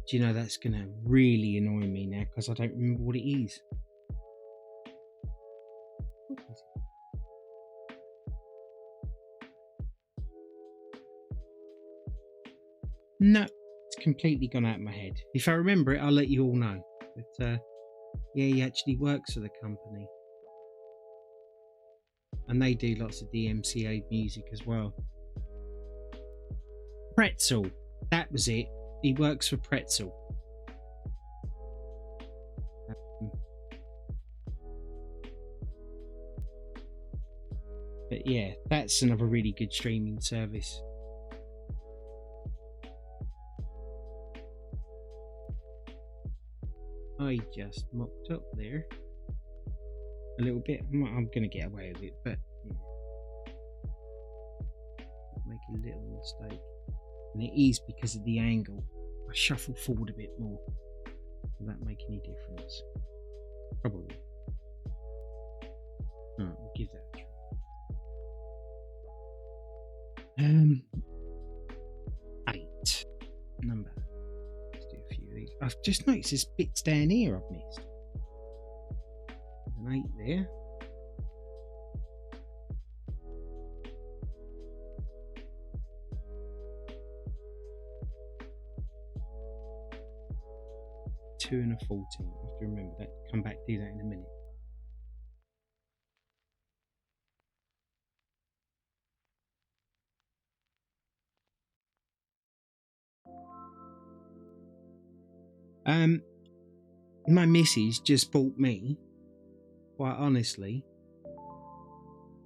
Do you know that's going to really annoy me now because I don't remember what it is. What is it? No, it's completely gone out of my head. If I remember it, I'll let you all know. But yeah, he actually works for the company. And they do lots of DMCA music as well. Pretzel, that was it. He works for Pretzel. But yeah, that's another really good streaming service. I just mocked up there a little bit. I'm going to get away with it, but yeah. Make a little mistake. And it is because of the angle. I shuffle forward a bit more. Will that make any difference? Probably. Alright, we'll give that a try. Eight. Number. Let's do a few of these. I've just noticed there's bits down here I've missed. There's an 8 there. Two and a 14. I have to remember that. Come back, do that in a minute. My missus just bought me, quite honestly,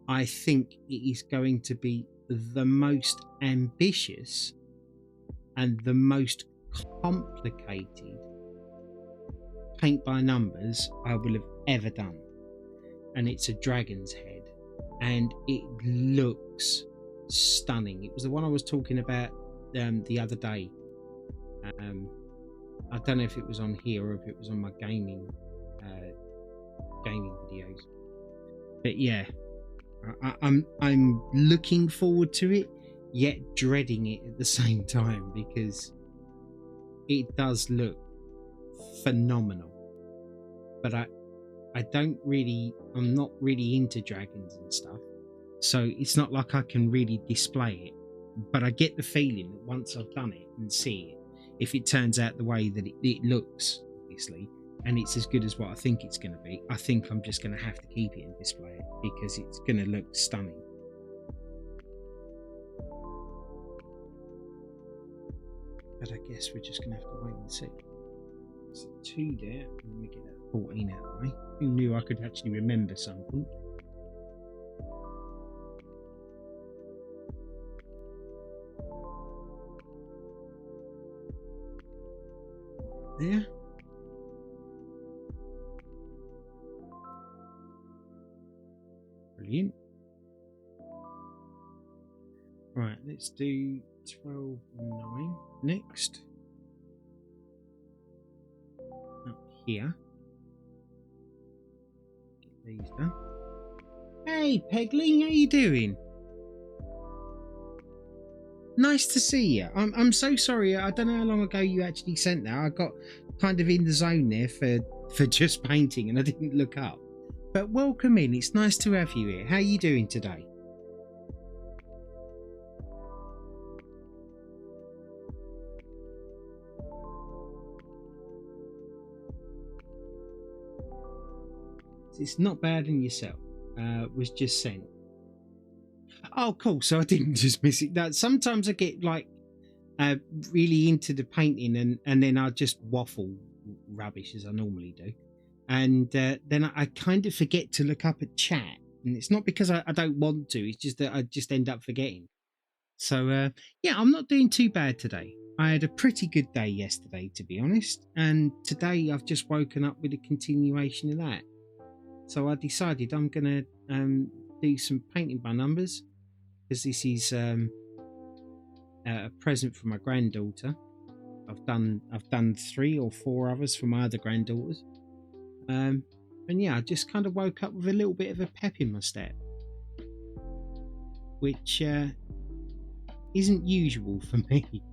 I think it is going to be the most ambitious and the most complicated paint by numbers I will have ever done. And it's a dragon's head and it looks stunning. It was the one I was talking about the other day. I don't know if it was on here or if it was on my gaming videos, but yeah, I'm looking forward to it, yet dreading it at the same time because it does look phenomenal. But I'm not really into dragons and stuff, so it's not like I can really display it. But I get the feeling that once I've done it and see it, if it turns out the way that it looks, obviously, and it's as good as what I think it's going to be, I think I'm just going to have to keep it and display it because it's going to look stunning. But I guess we're just going to have to wait and see. So 2 there, and let me get that 14 out of the way. Who knew I could actually remember something? There. Brilliant. Right, let's do 12 and 9 next. Up here. Get these done. Hey, Pegling, how you doing? Nice to see you. I'm so sorry. I don't know how long ago you actually sent that. I got kind of in the zone there for just painting and I didn't look up. But welcome in. It's nice to have you here. How are you doing today? It's not bad in yourself. Was just sent. Oh, cool. So I didn't just miss it. That sometimes I get like really into the painting and then I just waffle rubbish as I normally do. And then I kind of forget to look up at chat. And it's not because I don't want to. It's just that I just end up forgetting. So, yeah, I'm not doing too bad today. I had a pretty good day yesterday, to be honest. And today I've just woken up with a continuation of that. So I decided I'm going to do some painting by numbers. Because this is a present for my granddaughter. I've done 3 or 4 others for my other granddaughters. And yeah, I just kind of woke up with a little bit of a pep in my step, which isn't usual for me.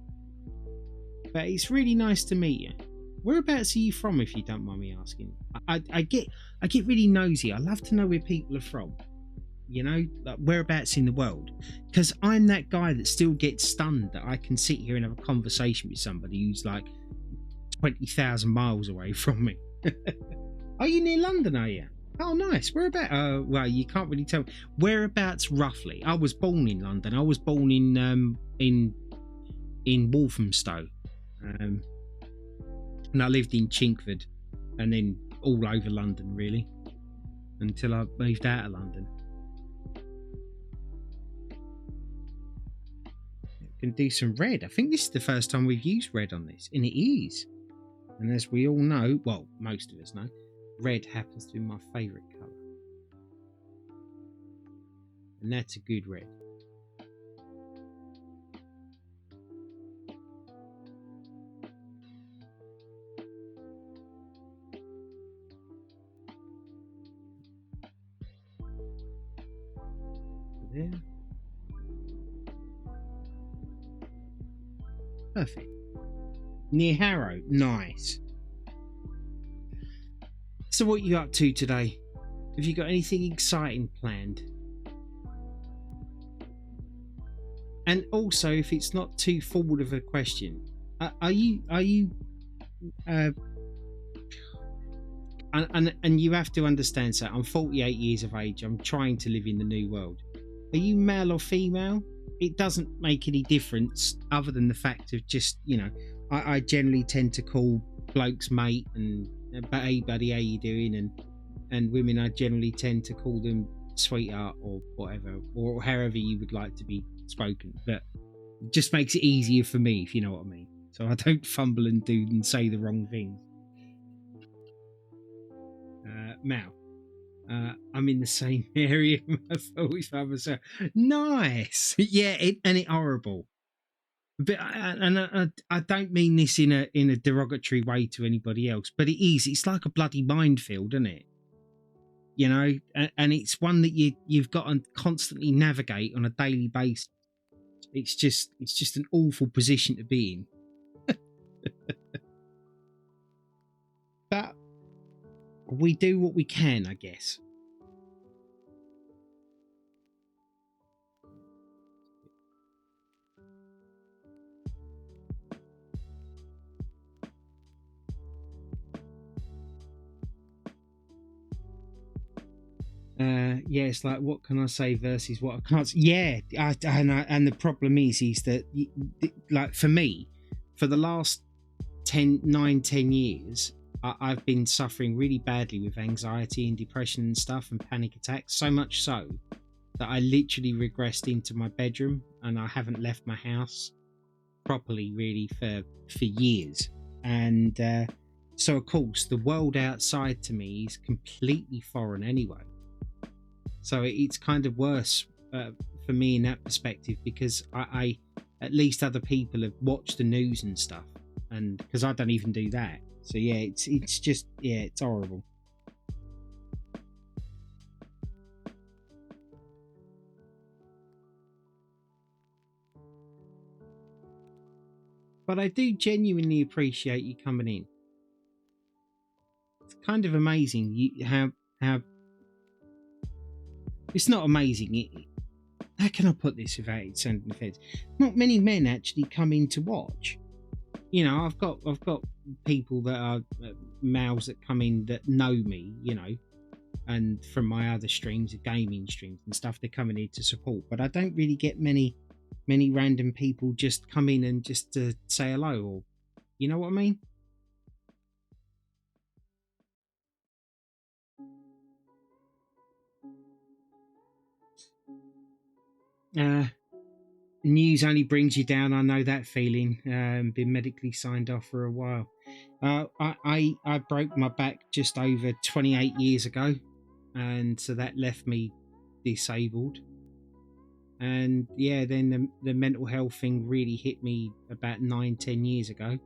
But it's really nice to meet you. Whereabouts are you from, if you don't mind me asking? I get really nosy. I love to know where people are from. You know, like whereabouts in the world, because I'm that guy that still gets stunned that I can sit here and have a conversation with somebody who's like 20,000 miles away from me. Are you near London, are you? Oh, nice. Whereabouts? Well, you can't really tell. Whereabouts roughly? I was born in London. I was born in Walthamstow, and I lived in Chinkford, and then all over London really, until I moved out of London. Can do some red. I think this is the first time we've used red on this, and it is. And as we all know, well, most of us know, red happens to be my favourite colour. And that's a good red. There. Perfect. Near Harrow. Nice. So what are you up to today? Have you got anything exciting planned? And also, if it's not too forward of a question, are you and you have to understand, so I'm 48 years of age. I'm trying to live in the new world. Are you male or female? It doesn't make any difference other than the fact of just, you know, I generally tend to call blokes mate and hey buddy, how you doing? And women, I generally tend to call them sweetheart or whatever, or however you would like to be spoken. But it just makes it easier for me, if you know what I mean. So I don't fumble and do and say the wrong things. Mal. I'm in the same area with myself. Nice. Yeah, it horrible. But I don't mean this in a derogatory way to anybody else, but it is. It's like a bloody minefield, isn't it? You know, and it's one that you've got to constantly navigate on a daily basis. It's just an awful position to be in. But we do what we can, I guess. Yeah, it's like, what can I say versus what I can't say. Yeah, and the problem is that, like, for me, for the last 10 years, I've been suffering really badly with anxiety and depression and stuff and panic attacks, so much so that I literally regressed into my bedroom and I haven't left my house properly really for years. And so of course the world outside to me is completely foreign anyway. So it's kind of worse for me in that perspective, because I at least other people have watched the news and stuff, and because I don't even do that. So yeah, it's just, yeah, it's horrible. But I do genuinely appreciate you coming in. It's kind of amazing how it's not amazing. How can I put this without it sounding offensive? Not many men actually come in to watch. You know, I've got people that are males that come in that know me, you know, and from my other streams, gaming streams and stuff, they're coming in to support. But I don't really get many random people just come in and just to say hello, or you know what I mean. News only brings you down. I know that feeling. Been medically signed off for a while. I broke my back just over 28 years ago, and so that left me disabled. And yeah, then the mental health thing really hit me about 9-10 years ago.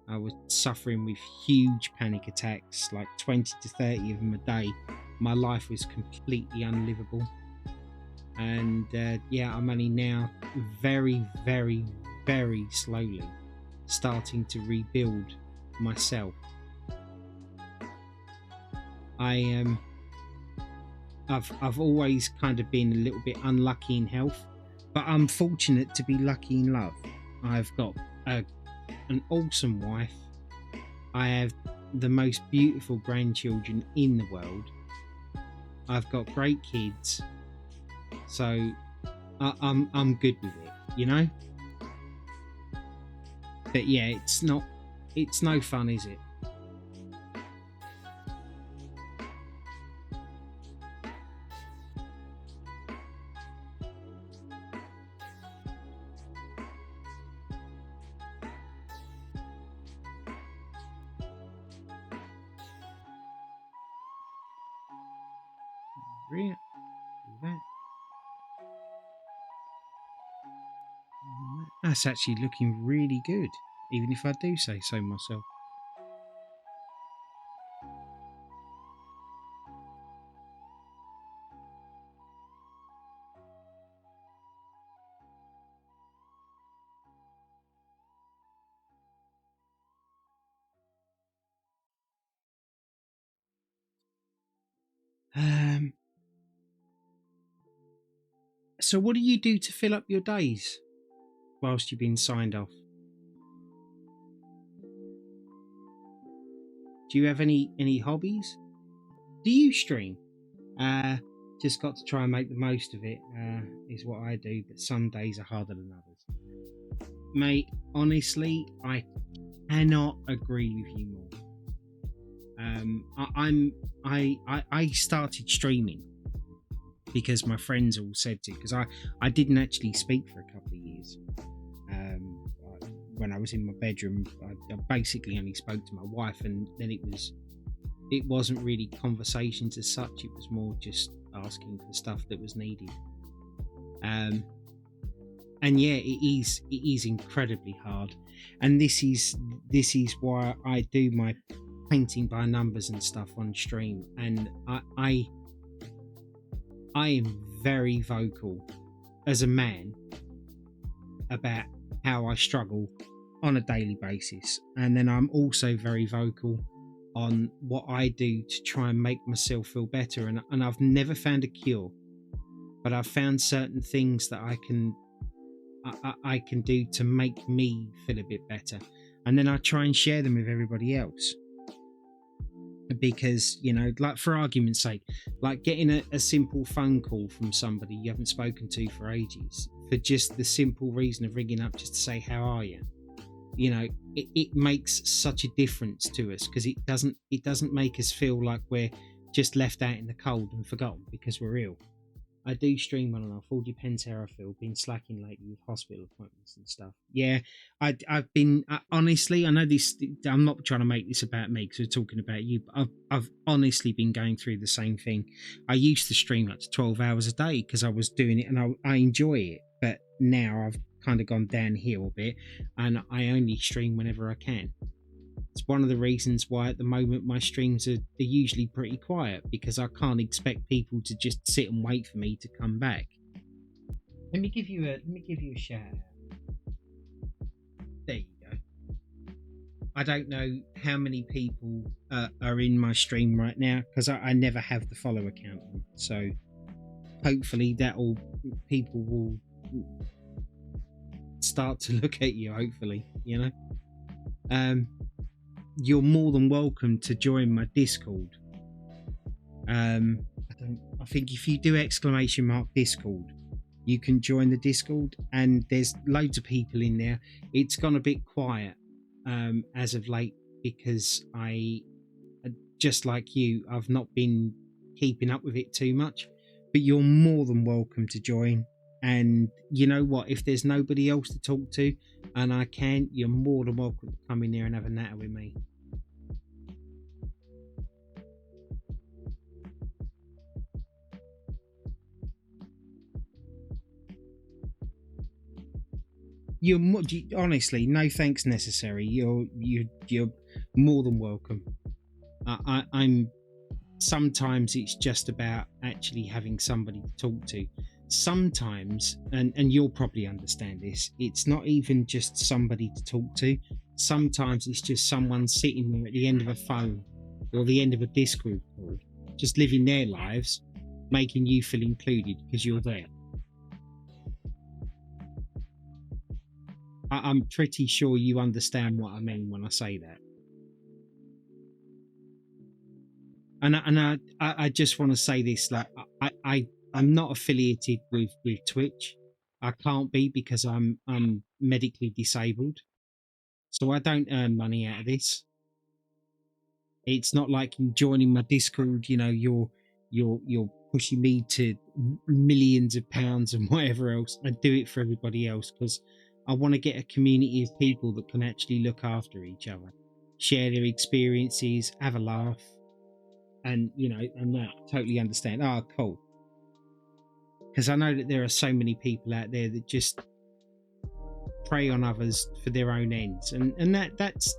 I was suffering with huge panic attacks, like 20 to 30 of them a day. My life was completely unlivable. And yeah, I'm only now very, very, very slowly starting to rebuild myself. I've always kind of been a little bit unlucky in health, but I'm fortunate to be lucky in love. I've got an awesome wife. I have the most beautiful grandchildren in the world. I've got great kids, so I'm good with it, you know. But yeah, it's no fun, is it? That. That's actually looking really good, even if I do say so myself. So what do you do to fill up your days whilst you've been signed off? Do you have any hobbies? Do you stream? Uh, just got to try and make the most of it, is what I do, but some days are harder than others. Mate, honestly, I cannot agree with you more. I started streaming because my friends all said to, because I didn't actually speak for a couple of years. When I was in my bedroom, I basically only spoke to my wife, and then it wasn't really conversations as such. It was more just asking for stuff that was needed. And yeah, it is incredibly hard, and this is why I do my painting by numbers and stuff on stream, and I am very vocal as a man about how I struggle on a daily basis, and then I'm also very vocal on what I do to try and make myself feel better, and I've never found a cure, but I've found certain things that I can do to make me feel a bit better, and then I try and share them with everybody else. Because, you know, like for argument's sake, like getting a simple phone call from somebody you haven't spoken to for ages, for just the simple reason of ringing up just to say how are you, you know, it makes such a difference to us, because it doesn't make us feel like we're just left out in the cold and forgotten because we're ill. I do stream on and off. All depends how I feel. Been slacking lately with hospital appointments and stuff. Yeah, I've been honestly. I know this. I'm not trying to make this about me because we're talking about you. But I've honestly been going through the same thing. I used to stream up to 12 hours a day because I was doing it and I enjoy it. But now I've kind of gone downhill a bit, and I only stream whenever I can. It's one of the reasons why at the moment my streams are usually pretty quiet, because I can't expect people to just sit and wait for me to come back. Let me give you a shout out. There you go. I don't know how many people are in my stream right now, because I never have the follow account on. So hopefully people will start to look at you. Hopefully, you know. You're more than welcome to join my Discord. I think if you do !Discord, you can join the Discord, and there's loads of people in there. It's gone a bit quiet as of late, because I, just like you, I've not been keeping up with it too much. But you're more than welcome to join. And you know what? If there's nobody else to talk to, and you're more than welcome to come in there and have a natter with me. Honestly, no thanks necessary. You're more than welcome. I'm sometimes it's just about actually having somebody to talk to. sometimes, and you'll probably understand this, it's not even just somebody to talk to. Sometimes it's just someone sitting there at the end of a phone or the end of a Discord call, just living their lives, making you feel included because you're there. I'm pretty sure you understand what I mean when I say that. And I just want to say this, like I'm not affiliated with Twitch. I can't be because I'm medically disabled, so I don't earn money out of this. It's not like you joining my Discord, you know, you're pushing me to millions of pounds and whatever else. I do it for everybody else because I want to get a community of people that can actually look after each other, share their experiences, have a laugh, and you know, and that totally understand. Oh, cool. Because I know that there are so many people out there that just prey on others for their own ends, and that's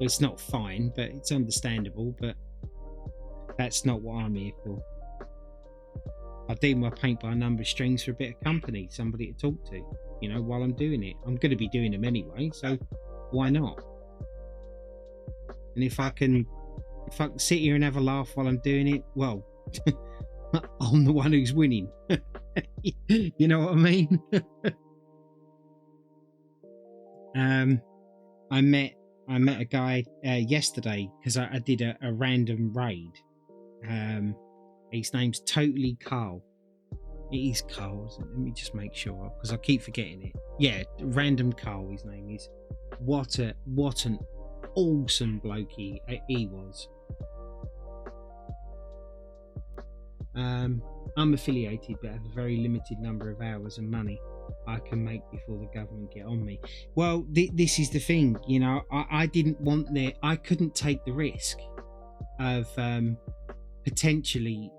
it's not fine, but it's understandable. But that's not what I'm here for. I do my paint by number strings for a bit of company, somebody to talk to, you know, while I'm doing it. I'm going to be doing them anyway, so why not? And if I can sit here and have a laugh while I'm doing it, well, I'm the one who's winning. You know what I mean? I met a guy yesterday because I did a random raid. His name's totally Carl. It is Carl, isn't it? Let me just make sure because I keep forgetting it. Yeah, random Carl. His name is. What an awesome bloke he was. I'm affiliated, but have a very limited number of hours and money I can make before the government get on me. Well, this is the thing, you know. I didn't want I couldn't take the risk of potentially,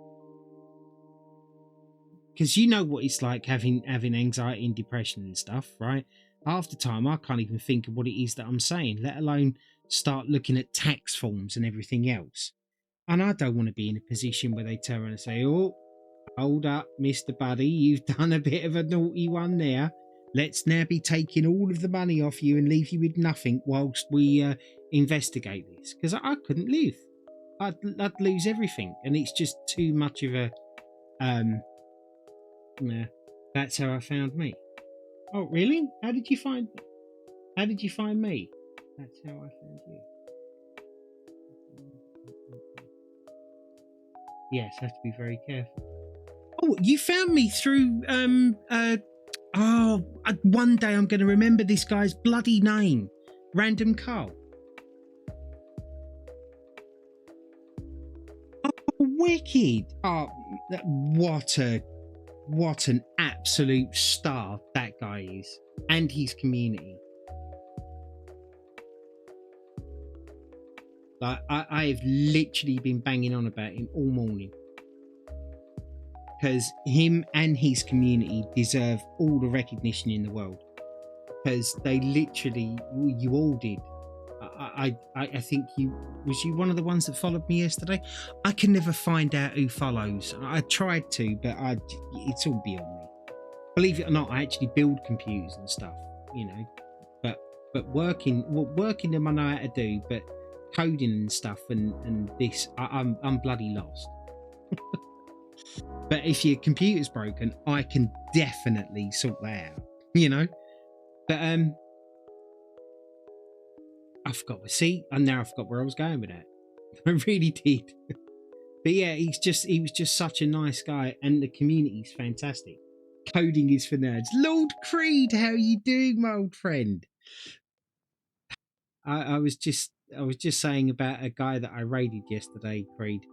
because you know what it's like having anxiety and depression and stuff, right? Half the time I can't even think of what it is that I'm saying, let alone start looking at tax forms and everything else. And I don't want to be in a position where they turn around and say, oh, hold up, Mr. Buddy, you've done a bit of a naughty one there. Let's now be taking all of the money off you and leave you with nothing whilst we investigate this. Because I couldn't live. I'd lose everything. And it's just too much of a... that's how I found me. Oh, really? How did you find me? That's how I found you. Yes, have to be very careful. Oh, you found me through one day I'm going to remember this guy's bloody name. Random Carl. Oh, wicked. Oh, what an absolute star that guy is, and his community. Like I have literally been banging on about him all morning because him and his community deserve all the recognition in the world because they literally, you all did. I think you one of the ones that followed me yesterday. I can never find out who follows. I tried to, but it's all beyond me. Believe it or not, I actually build computers and stuff, you know. But working them I know how to do, but coding and stuff and this, I'm bloody lost. But if your computer's broken, I can definitely sort that out, you know. But I forgot. Now I forgot where I was going with that. I really did. But yeah, he was just such a nice guy, and the community's fantastic. Coding is for nerds. Lord Creed, how are you doing, my old friend? I was just saying about a guy that I raided yesterday, Creed.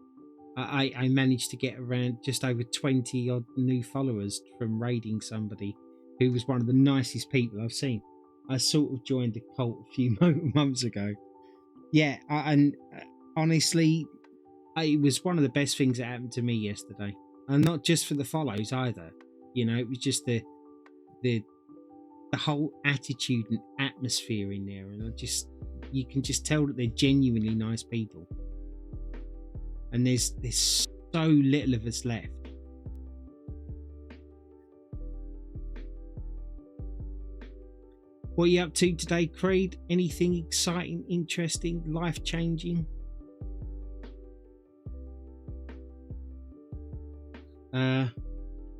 I managed to get around just over 20 odd new followers from raiding somebody who was one of the nicest people I've seen. I sort of joined the cult a few months ago. Yeah, and honestly, it was one of the best things that happened to me yesterday, and not just for the follows either. You know, it was just the whole attitude and atmosphere in there, and you can just tell that they're genuinely nice people. And there's so little of us left. What are you up to today, Creed? Anything exciting, interesting, life-changing?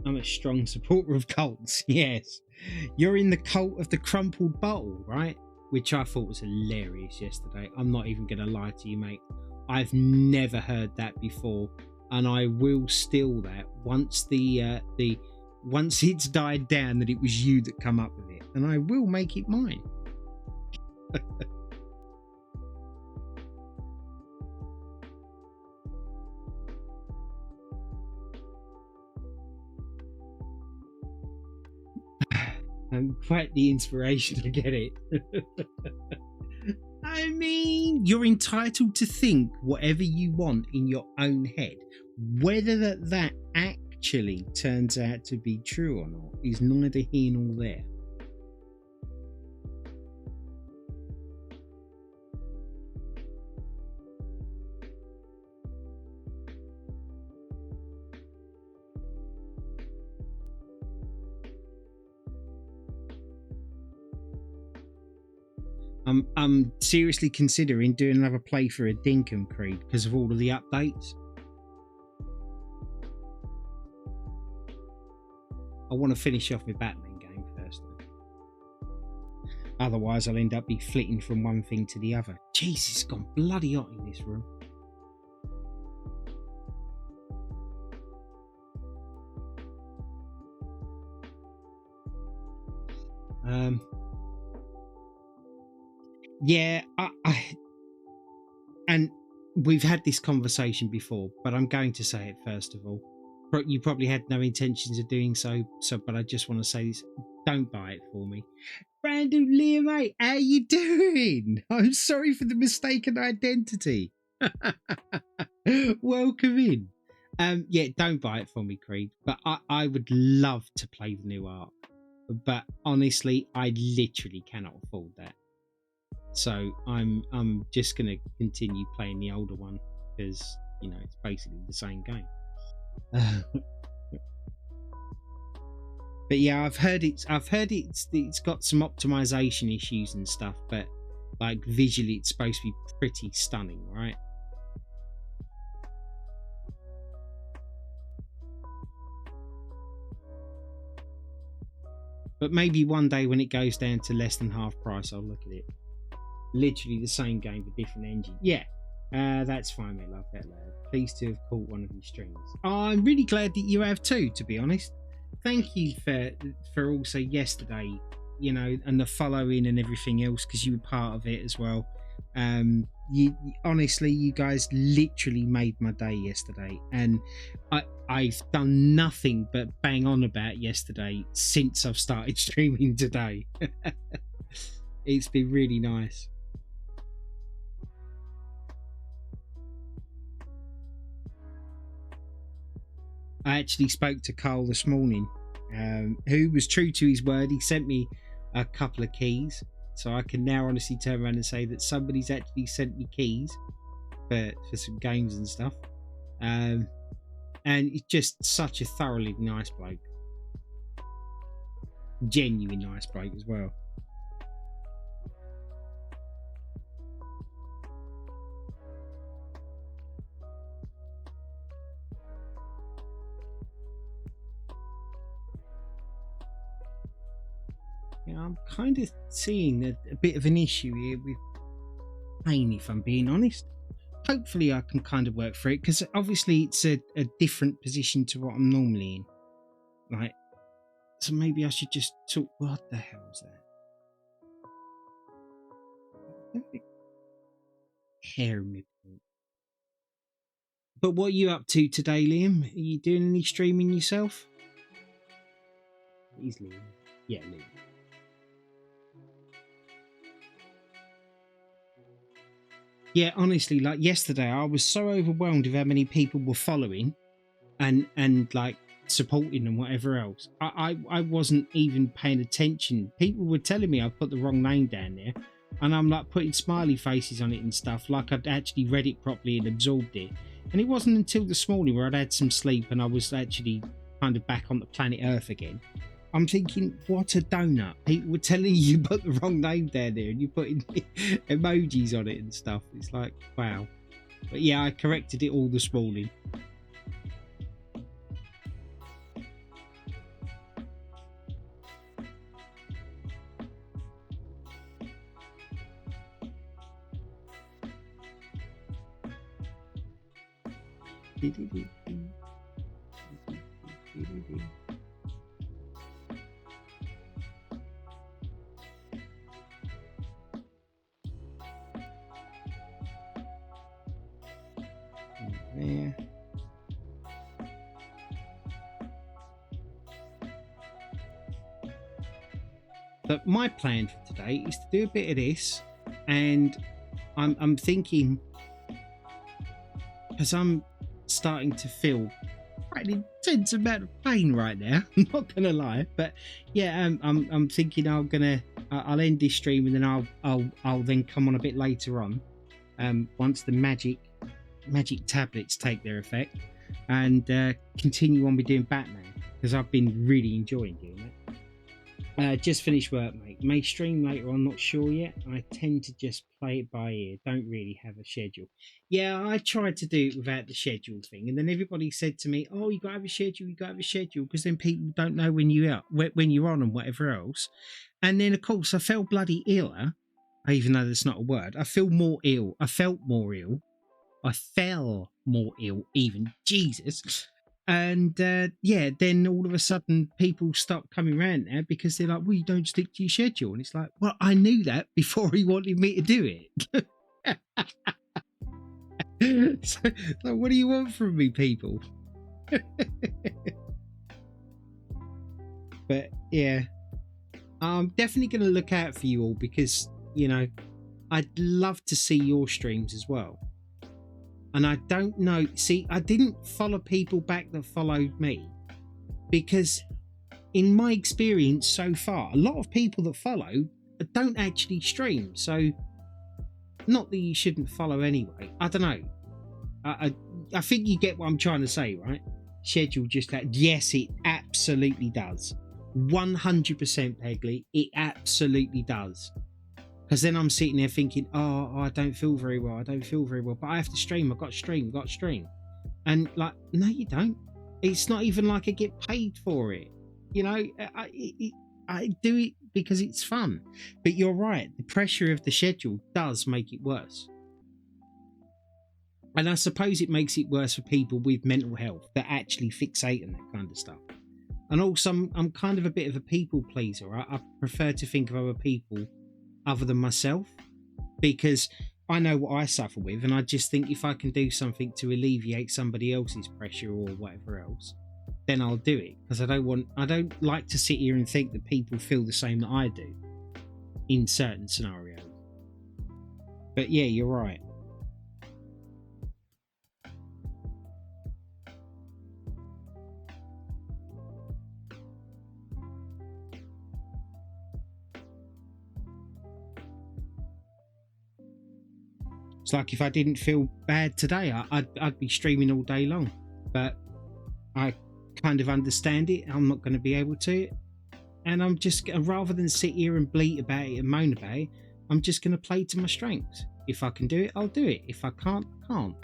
I'm a strong supporter of cults, yes. You're in the cult of the crumpled bottle, right? Which I thought was hilarious yesterday. I'm not even going to lie to you, mate. I've never heard that before, and I will steal that once once it's died down that it was you that come up with it, and I will make it mine. I'm quite the inspiration, I get it. I mean, you're entitled to think whatever you want in your own head. Whether that actually turns out to be true or not is neither here nor there. I'm seriously considering doing another playthrough of Dinkum Creed because of all of the updates. I want to finish off my Batman game first, though. Otherwise, I'll end up be flitting from one thing to the other. Jesus, it's gone bloody hot in this room. Yeah, and we've had this conversation before, but I'm going to say it first of all. You probably had no intentions of doing so, but I just want to say this: don't buy it for me. Brandon Liam, mate, how you doing? I'm sorry for the mistaken identity. Welcome in. Yeah, don't buy it for me, Creed. But I would love to play the new art. But honestly, I literally cannot afford that. So I'm just gonna continue playing the older one because it's basically the same game. But yeah, I've heard it's got some optimization issues and stuff, but like visually it's supposed to be pretty stunning, right? But maybe one day when it goes down to less than half price, I'll look at it. Literally the same game with different engine. Yeah, that's fine, mate. Love that, lad. Pleased to have caught one of your streams. Oh, I'm really glad that you have too, to be honest. Thank you for also yesterday, and the following and everything else, because you were part of it as well. You honestly, you guys literally made my day yesterday, and I've done nothing but bang on about yesterday since I've started streaming today. It's been really nice. I actually spoke to Carl this morning, who was true to his word. He sent me a couple of keys, so I can now honestly turn around and say that somebody's actually sent me keys for some games and stuff. And he's just such a thoroughly nice bloke. Genuine nice bloke as well. I'm kind of seeing a bit of an issue here with pain, if I'm being honest. Hopefully I can kind of work through it, because obviously it's a different position to what I'm normally in. Right? So maybe I should just talk. What the hell's that? Hair in my point. But what are you up to today, Liam? Are you doing any streaming yourself? He's Liam. Yeah, Liam. Yeah, honestly, like yesterday, I was so overwhelmed with how many people were following and like supporting and whatever else. I wasn't even paying attention. People were telling me I put the wrong name down there, and I'm like putting smiley faces on it and stuff, like I'd actually read it properly and absorbed it. And it wasn't until this morning where I'd had some sleep and I was actually kind of back on the planet Earth again, I'm thinking, what a donut. People were telling you put the wrong name down there and you're putting emojis on it and stuff. It's like, wow. But yeah, I corrected it all this morning. There. But my plan for today is to do a bit of this, and I'm thinking, because I'm starting to feel quite an intense amount of pain right now. I'm not gonna lie, but yeah, I'm thinking I'll end this stream and then I'll then come on a bit later on, once the magic tablets take their effect, and continue on with doing Batman, because I've been really enjoying doing it. Just finished work, mate. May stream later on, not sure yet. I tend to just play it by ear, don't really have a schedule. Yeah, I tried to do it without the schedule thing, and then everybody said to me, oh, you got to have a schedule, because then people don't know when you're on and whatever else. And then of course I felt bloody ill, even though that's not a word. I felt more ill, even, Jesus. And yeah, then all of a sudden people stop coming around now because they're like, well, you don't stick to your schedule. And it's like, well, I knew that before he wanted me to do it. So what do you want from me, people? But yeah, I'm definitely going to look out for you all, because, you know, I'd love to see your streams as well. And I don't know, see, I didn't follow people back that followed me, because in my experience so far, a lot of people that follow don't actually stream. So not that you shouldn't follow anyway. I don't know. I think you get what I'm trying to say, right? Schedule just that. Yes, it absolutely does. 100% Pegley, it absolutely does. Because then I'm sitting there thinking, oh, I don't feel very well. But I have to stream. I've got to stream. And like, no, you don't. It's not even like I get paid for it. You know, I do it because it's fun. But you're right. The pressure of the schedule does make it worse. And I suppose it makes it worse for people with mental health that actually fixate on that kind of stuff. And also, I'm kind of a bit of a people pleaser. I prefer to think of other people other than myself, because I know what I suffer with, and I just think if I can do something to alleviate somebody else's pressure or whatever else, then I'll do it. Because I don't like to sit here and think that people feel the same that I do in certain scenarios. But yeah, you're right. It's like if I didn't feel bad today, I'd be streaming all day long. But I kind of understand it. I'm not going to be able to. And I'm just, rather than sit here and bleat about it and moan about it, I'm just going to play to my strengths. If I can do it, I'll do it. If I can't, I can't.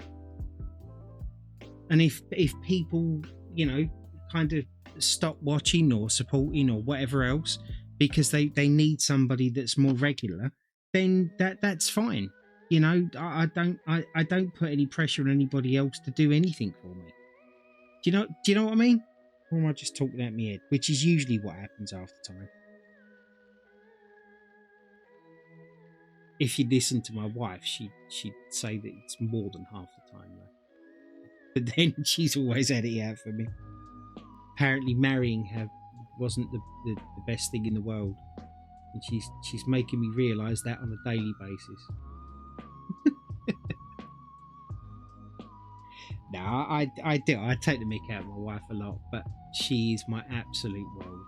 And if people, you know, kind of stop watching or supporting or whatever else because they need somebody that's more regular, then that's fine. You know, I don't put any pressure on anybody else to do anything for me. Do you know what I mean? Or am I just talking out my head? Which is usually what happens after time. If you listen to my wife, she'd say that it's more than half the time though. But then she's always had it out for me. Apparently marrying her wasn't the best thing in the world. And she's making me realise that on a daily basis. No, I do. I take the mick out of my wife a lot, but she is my absolute world.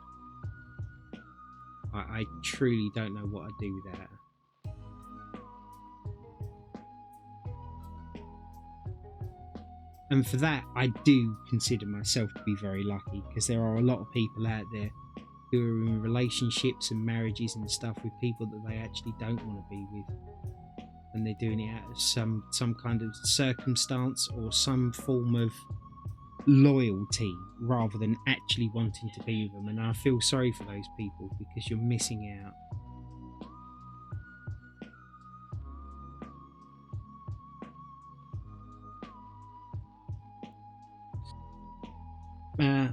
I truly don't know what I'd do without her. And for that, I do consider myself to be very lucky, because there are a lot of people out there who are in relationships and marriages and stuff with people that they actually don't want to be with, and they're doing it out of some kind of circumstance or some form of loyalty rather than actually wanting to be with them. And I feel sorry for those people because you're missing out.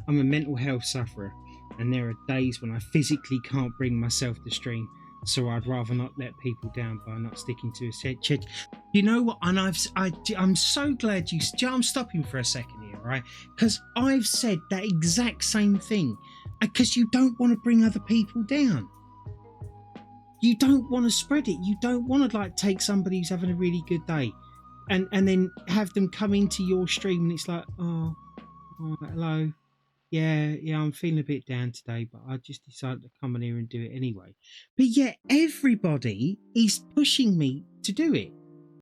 I'm a mental health sufferer, and there are days when I physically can't bring myself to stream, so I'd rather not let people down by not sticking to a set. You know what? And I'm so glad you. I'm stopping for a second here, right? Because I've said that exact same thing. Because you don't want to bring other people down. You don't want to spread it. You don't want to like take somebody who's having a really good day, and then have them come into your stream and it's like, oh hello. Yeah, I'm feeling a bit down today, but I just decided to come in here and do it anyway. But yet everybody is pushing me to do it.